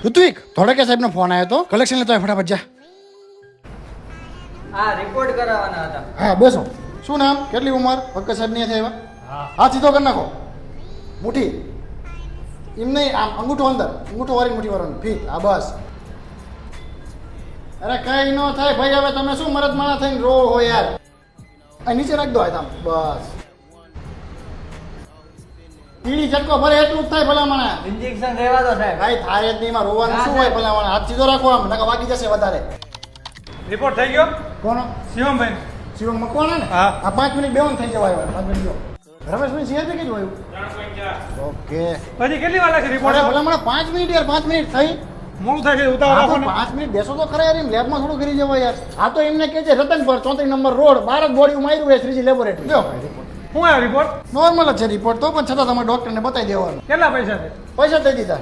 ઋત્વિક ધોળકે સાહેબનો ફોન આવ્યો હતો, કલેક્શન લેતો હોય ફટાફટ જા. આ રિપોર્ટ કરાવવાના હતા. હા બેસો. શું નામ, કેટલી ઉંમર? વક્કર સાહેબ નહીં થયા? હાથ સીધો કરી નાખો. મુઠ્ઠી એમ નહીં, આમ અંગૂઠો અંદર, અંગૂઠો વાળી મુઠ્ઠી વાળો ફીટ. હા બસ. અરે કઈ ન થાય ભાઈ, હવે તમે શું મરદ માણા થઈને રો હો યાર. આ નીચે રાખ દો આમ બસ. પીળી ઝટકો ભરે એટલું જ થાય ભલામણા. ઇન્જેક્શન રહેવા દો સાહેબ. ભાઈ થાય જ નહીં, એમાં રોવાનું શું હોય ભલામણા. હાથ સીધો રાખો, આમ નકા વાગી જશે વધારે. રિપોર્ટ થઈ ગયો કોણ? શિવમભાઈ. શિવમ મકવાણા ને? હા. આ 5 મિનિટ બેવન થઈ જવાય. 5 મિનિટ જો રમેશભાઈ સીઆરપી કેટલું આવ્યું? 3.4. ઓકે. પછી કેટલી વાર લાગશે અરે રિપોર્ટ? ભલામણા 5 મિનિટ યાર, 5 મિનિટ થઈ. મોડું થાય છે, ઉતાવળ રાખો ને. 5 મિનિટ બેસો તો ખરા યાર, એમ લેબમાં થોડું કરી જવાય યાર. આ તો એમને કહે છે રતનપર 34 નંબર રોડ, 12 બોડી માર્યું છે, શ્રીજી લેબોરેટરી. જો શું આવ્યો રિપોર્ટ? નોર્મલ જ છે રિપોર્ટ તો, પણ છતાં તમારે ડોક્ટરને બતાવી દેવાનું. કેટલા પૈસા છે? પૈસા દઈ દીધા.